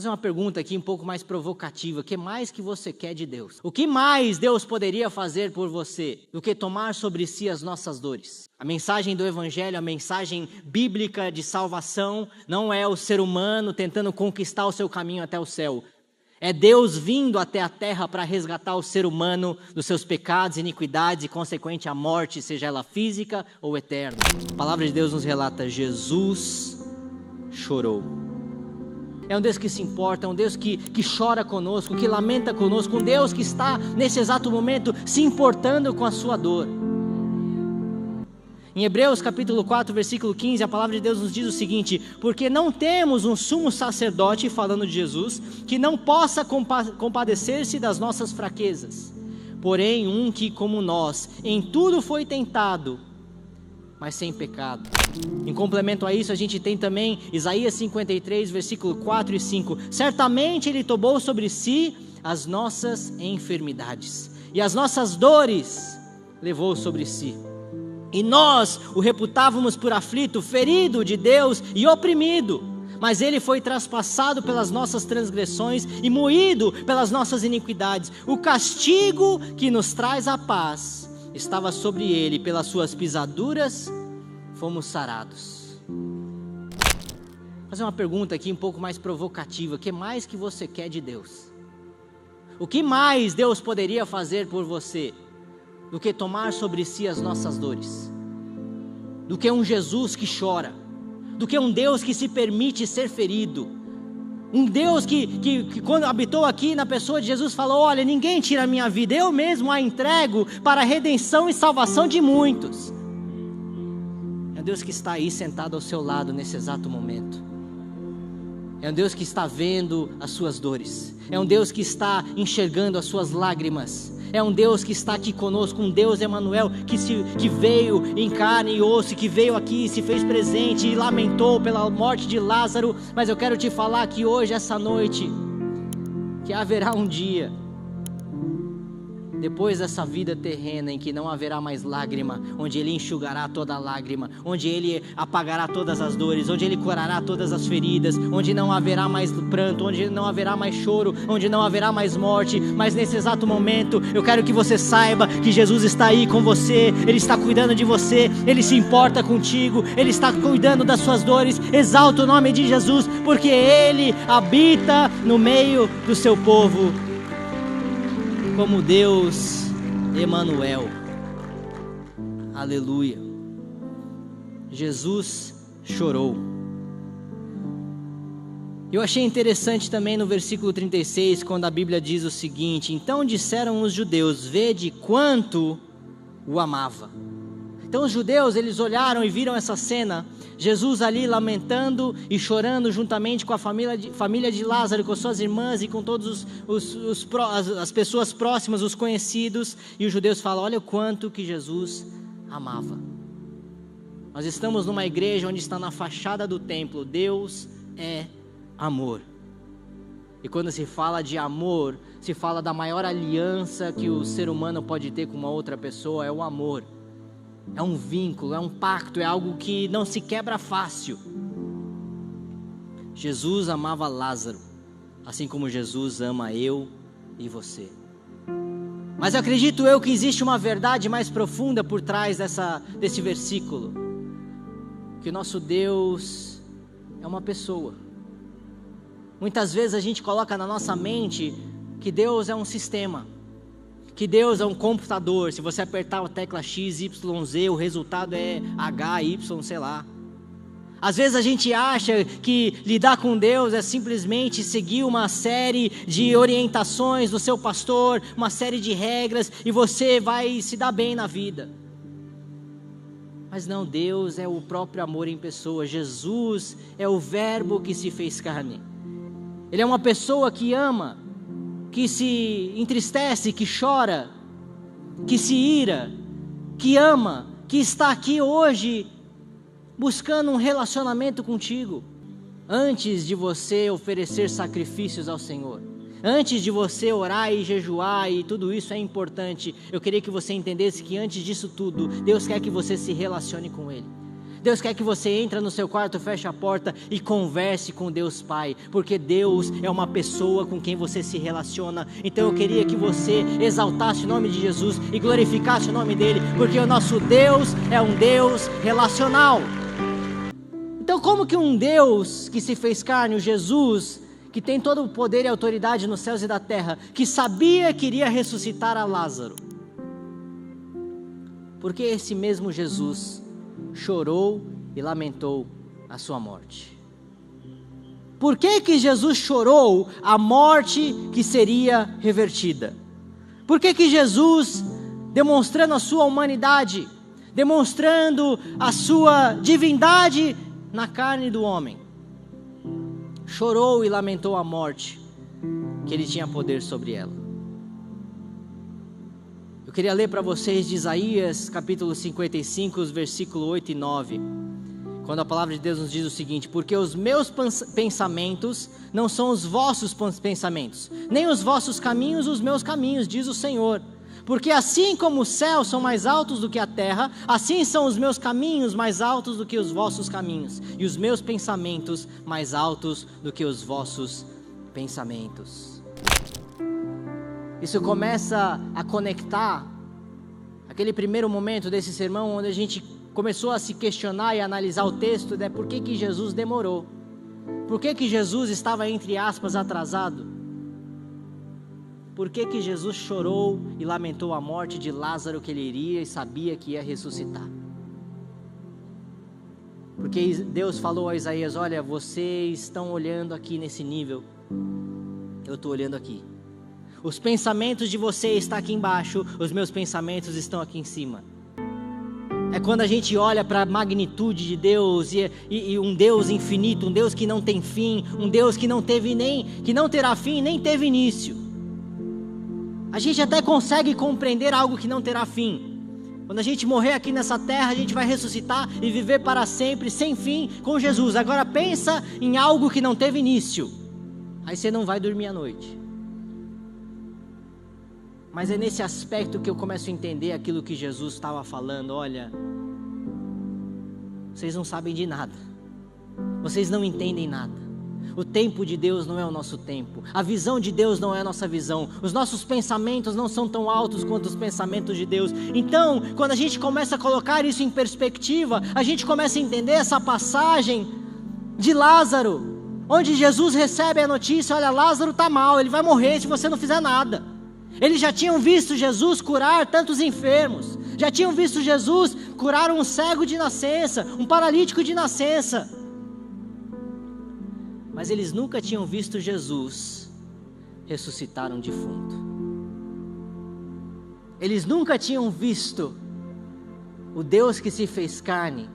Fazer uma pergunta aqui um pouco mais provocativa. O que mais que você quer de Deus? O que mais Deus poderia fazer por você do que tomar sobre si as nossas dores? A mensagem do Evangelho, a mensagem bíblica de salvação, não é o ser humano tentando conquistar o seu caminho até o céu. É Deus vindo até a terra para resgatar o ser humano dos seus pecados, iniquidades e consequente a morte, seja ela física ou eterna. A palavra de Deus nos relata: Jesus chorou. É um Deus que se importa, é um Deus que chora conosco, que lamenta conosco, um Deus que está nesse exato momento se importando com a sua dor. Em Hebreus capítulo 4, versículo 15, a palavra de Deus nos diz o seguinte: porque não temos um sumo sacerdote, falando de Jesus, que não possa compadecer-se das nossas fraquezas, porém um que, como nós, em tudo foi tentado, mas sem pecado. Em complemento a isso, a gente tem também Isaías 53, versículo 4 e 5. Certamente Ele tomou sobre si as nossas enfermidades, e as nossas dores levou sobre si. E nós o reputávamos por aflito, ferido de Deus e oprimido. Mas Ele foi traspassado pelas nossas transgressões e moído pelas nossas iniquidades. O castigo que nos traz a paz estava sobre Ele, pelas suas pisaduras fomos sarados. Vou fazer uma pergunta aqui um pouco mais provocativa. O que mais que você quer de Deus? O que mais Deus poderia fazer por você do que tomar sobre si as nossas dores? Do que um Jesus que chora? Do que um Deus que se permite ser ferido? Um Deus que quando habitou aqui na pessoa de Jesus falou: olha, ninguém tira a minha vida, eu mesmo a entrego para a redenção e salvação de muitos. É um Deus que está aí sentado ao seu lado nesse exato momento. É um Deus que está vendo as suas dores. É um Deus que está enxergando as suas lágrimas. É um Deus que está aqui conosco, um Deus Emanuel, que veio em carne e osso, que veio aqui, se fez presente e lamentou pela morte de Lázaro. Mas eu quero te falar que hoje, essa noite, que haverá um dia, depois dessa vida terrena, em que não haverá mais lágrima, onde Ele enxugará toda lágrima, onde Ele apagará todas as dores, onde Ele curará todas as feridas, onde não haverá mais pranto, onde não haverá mais choro, onde não haverá mais morte. Mas nesse exato momento, eu quero que você saiba que Jesus está aí com você, Ele está cuidando de você, Ele se importa contigo, Ele está cuidando das suas dores. Exalta o nome de Jesus, porque Ele habita no meio do seu povo, como Deus Emanuel. Aleluia. Jesus chorou. Eu achei interessante também no versículo 36, quando a Bíblia diz o seguinte: então disseram os judeus: vede quanto o amava. Então os judeus, eles olharam e viram essa cena, Jesus ali lamentando e chorando juntamente com a família de Lázaro, com suas irmãs e com todas as pessoas próximas, os conhecidos. E os judeus falam: olha o quanto que Jesus amava. Nós estamos numa igreja onde está na fachada do templo: Deus é amor. E quando se fala de amor, se fala da maior aliança que o ser humano pode ter com uma outra pessoa, é o amor. É um vínculo, é um pacto, é algo que não se quebra fácil. Jesus amava Lázaro, assim como Jesus ama eu e você. Mas acredito eu que existe uma verdade mais profunda por trás desse versículo, que o nosso Deus é uma pessoa. Muitas vezes a gente coloca na nossa mente que Deus é um sistema, que Deus é um computador. Se você apertar a tecla X, Y, Z, o resultado é H, Y, sei lá. Às vezes a gente acha que lidar com Deus é simplesmente seguir uma série de orientações do seu pastor, uma série de regras, e você vai se dar bem na vida. Mas não, Deus é o próprio amor em pessoa. Jesus é o verbo que se fez carne. Ele é uma pessoa que ama, que se entristece, que chora, que se ira, que ama, que está aqui hoje buscando um relacionamento contigo. Antes de você oferecer sacrifícios ao Senhor, antes de você orar e jejuar, e tudo isso é importante, eu queria que você entendesse que antes disso tudo, Deus quer que você se relacione com Ele. Deus quer que você entre no seu quarto, feche a porta e converse com Deus Pai, porque Deus é uma pessoa com quem você se relaciona. Então eu queria que você exaltasse o nome de Jesus e glorificasse o nome dele, porque o nosso Deus é um Deus relacional. Então como que um Deus que se fez carne, o Jesus, que tem todo o poder e autoridade nos céus e da terra, que sabia que iria ressuscitar a Lázaro, porque esse mesmo Jesus chorou e lamentou a sua morte? Por que que Jesus chorou a morte que seria revertida? Por que que Jesus, demonstrando a sua humanidade, demonstrando a sua divindade na carne do homem, chorou e lamentou a morte que ele tinha poder sobre ela? Eu queria ler para vocês de Isaías capítulo 55, os versículos 8 e 9, quando a palavra de Deus nos diz o seguinte: porque os meus pensamentos não são os vossos pensamentos, nem os vossos caminhos os meus caminhos, diz o Senhor. Porque assim como os céus são mais altos do que a terra, assim são os meus caminhos mais altos do que os vossos caminhos, e os meus pensamentos mais altos do que os vossos pensamentos. Isso começa a conectar aquele primeiro momento desse sermão, onde a gente começou a se questionar e analisar o texto, né? Por que que Jesus demorou? Por que que Jesus estava, entre aspas, atrasado? Por que que Jesus chorou e lamentou a morte de Lázaro, que ele iria e sabia que ia ressuscitar? Porque Deus falou a Isaías: olha, vocês estão olhando aqui nesse nível, eu estou olhando aqui. Os pensamentos de você estão aqui embaixo, os meus pensamentos estão aqui em cima. É quando a gente olha para a magnitude de Deus e um Deus infinito, um Deus que não tem fim, um Deus que não terá fim, nem teve início. A gente até consegue compreender algo que não terá fim. Quando a gente morrer aqui nessa terra, a gente vai ressuscitar e viver para sempre, sem fim, com Jesus. Agora pensa em algo que não teve início, aí você não vai dormir à noite. Mas é nesse aspecto que eu começo a entender aquilo que Jesus estava falando. Olha, vocês não sabem de nada, vocês não entendem nada. O tempo de Deus não é o nosso tempo, a visão de Deus não é a nossa visão, os nossos pensamentos não são tão altos quanto os pensamentos de Deus. Então, quando a gente começa a colocar isso em perspectiva, a gente começa a entender essa passagem de Lázaro, onde Jesus recebe a notícia: olha, Lázaro está mal, ele vai morrer se você não fizer nada. Eles já tinham visto Jesus curar tantos enfermos, já tinham visto Jesus curar um cego de nascença, um paralítico de nascença, mas eles nunca tinham visto Jesus ressuscitar um defunto. Eles nunca tinham visto o Deus que se fez carne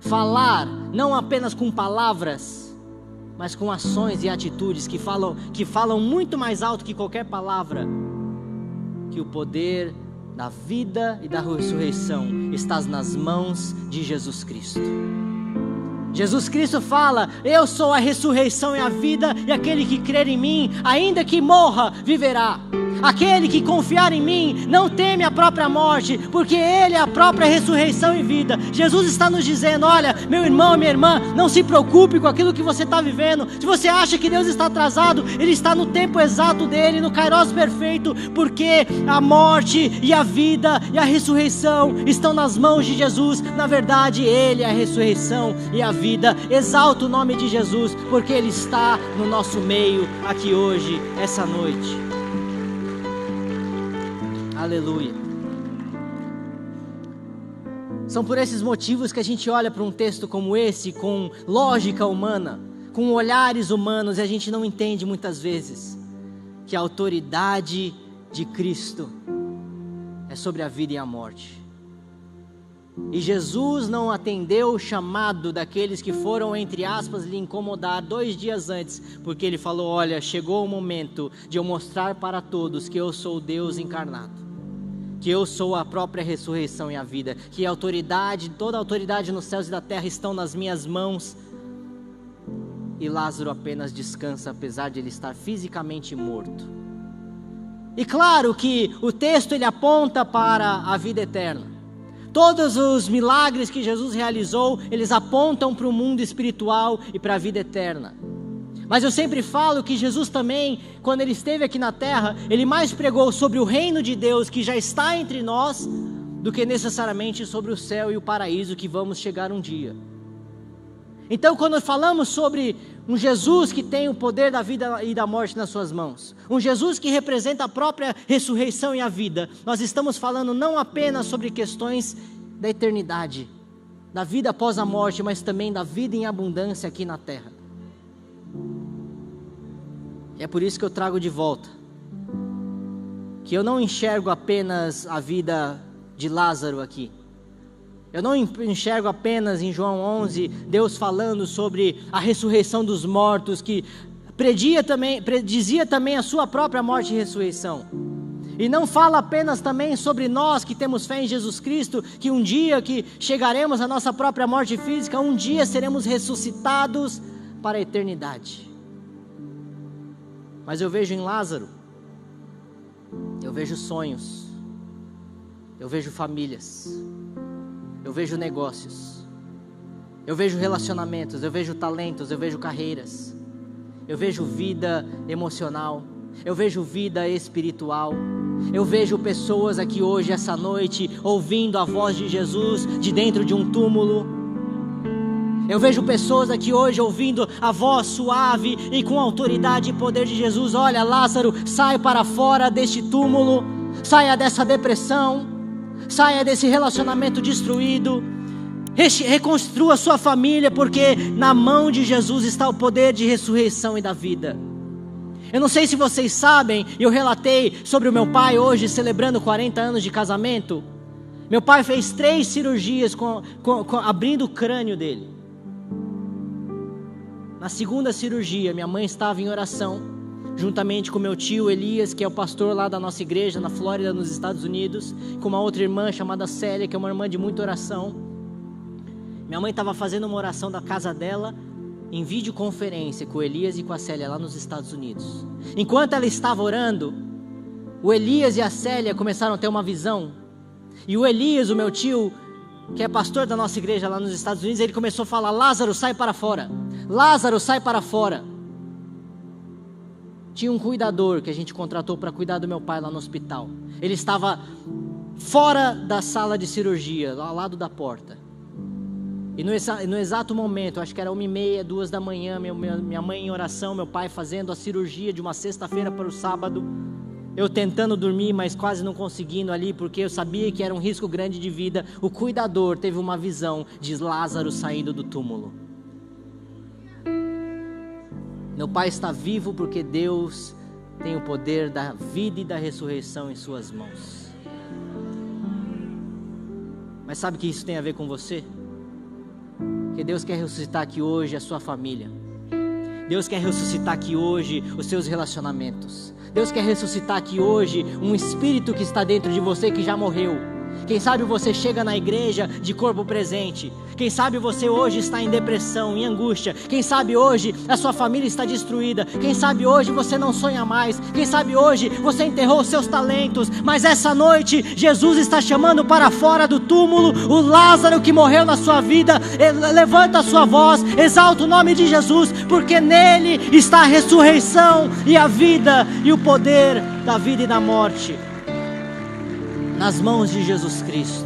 falar, não apenas com palavras, mas com ações e atitudes que falam muito mais alto que qualquer palavra, que o poder da vida e da ressurreição está nas mãos de Jesus Cristo. Jesus Cristo fala: eu sou a ressurreição e a vida, e aquele que crer em mim, ainda que morra, viverá. Aquele que confiar em mim não teme a própria morte, porque Ele é a própria ressurreição e vida. Jesus está nos dizendo: olha, meu irmão, minha irmã, não se preocupe com aquilo que você está vivendo. Se você acha que Deus está atrasado, Ele está no tempo exato dEle, no kairos perfeito, porque a morte e a vida e a ressurreição estão nas mãos de Jesus. Na verdade, Ele é a ressurreição e a vida. Exalta o nome de Jesus, porque Ele está no nosso meio aqui hoje, essa noite. Aleluia. São por esses motivos que a gente olha para um texto como esse com lógica humana, com olhares humanos, e a gente não entende muitas vezes que a autoridade de Cristo é sobre a vida e a morte. E Jesus não atendeu o chamado daqueles que foram, entre aspas, lhe incomodar 2 dias antes, porque Ele falou: olha, chegou o momento de eu mostrar para todos que eu sou o Deus encarnado, que eu sou a própria ressurreição e a vida, que a autoridade, toda a autoridade nos céus e da terra estão nas minhas mãos. E Lázaro apenas descansa, apesar de ele estar fisicamente morto. E claro que o texto ele aponta para a vida eterna. Todos os milagres que Jesus realizou, eles apontam para o mundo espiritual e para a vida eterna. Mas eu sempre falo que Jesus também, quando ele esteve aqui na terra, ele mais pregou sobre o reino de Deus que já está entre nós, do que necessariamente sobre o céu e o paraíso que vamos chegar um dia. Então, quando falamos sobre um Jesus que tem o poder da vida e da morte nas suas mãos, um Jesus que representa a própria ressurreição e a vida, nós estamos falando não apenas sobre questões da eternidade, da vida após a morte, mas também da vida em abundância aqui na terra. E é por isso que eu trago de volta, que eu não enxergo apenas a vida de Lázaro aqui. Eu não enxergo apenas em João 11, Deus falando sobre a ressurreição dos mortos, que predizia também a sua própria morte e ressurreição. E não fala apenas também sobre nós que temos fé em Jesus Cristo, que um dia que chegaremos à nossa própria morte física, um dia seremos ressuscitados para a eternidade. Mas eu vejo em Lázaro, eu vejo sonhos, eu vejo famílias, eu vejo negócios, eu vejo relacionamentos, eu vejo talentos, eu vejo carreiras, eu vejo vida emocional, eu vejo vida espiritual, eu vejo pessoas aqui hoje, essa noite, ouvindo a voz de Jesus de dentro de um túmulo. Eu vejo pessoas aqui hoje ouvindo a voz suave e com autoridade e poder de Jesus. Olha, Lázaro, sai para fora deste túmulo, saia dessa depressão, saia desse relacionamento destruído, reconstrua sua família, porque na mão de Jesus está o poder de ressurreição e da vida. Eu não sei se vocês sabem, eu relatei sobre o meu pai hoje, celebrando 40 anos de casamento. Meu pai fez 3 cirurgias abrindo o crânio dele. Na segunda cirurgia, minha mãe estava em oração, juntamente com meu tio Elias, que é o pastor lá da nossa igreja na Flórida, nos Estados Unidos, com uma outra irmã chamada Célia, que é uma irmã de muita oração. Minha mãe estava fazendo uma oração da casa dela, em videoconferência com o Elias e com a Célia lá nos Estados Unidos. Enquanto ela estava orando, o Elias e a Célia começaram a ter uma visão. E o Elias, o meu tio, que é pastor da nossa igreja lá nos Estados Unidos, ele começou a falar: Lázaro, sai para fora, Lázaro, sai para fora. Tinha um cuidador que a gente contratou para cuidar do meu pai lá no hospital. Ele estava fora da sala de cirurgia, ao lado da porta. E no exato momento, acho que era 1h30, 2 da manhã, minha mãe em oração, meu pai fazendo a cirurgia de uma sexta-feira para o sábado, eu tentando dormir, mas quase não conseguindo ali, porque eu sabia que era um risco grande de vida. O cuidador teve uma visão de Lázaro saindo do túmulo. Meu pai está vivo porque Deus tem o poder da vida e da ressurreição em suas mãos. Mas sabe o que isso tem a ver com você? Que Deus quer ressuscitar aqui hoje a sua família. Deus quer ressuscitar aqui hoje os seus relacionamentos. Deus quer ressuscitar aqui hoje um espírito que está dentro de você que já morreu. Quem sabe você chega na igreja de corpo presente. Quem sabe você hoje está em depressão, em angústia. Quem sabe hoje a sua família está destruída. Quem sabe hoje você não sonha mais. Quem sabe hoje você enterrou os seus talentos. Mas essa noite Jesus está chamando para fora do túmulo o Lázaro que morreu na sua vida. Levanta a sua voz, exalta o nome de Jesus, porque nele está a ressurreição e a vida e o poder da vida e da morte. Nas mãos de Jesus Cristo.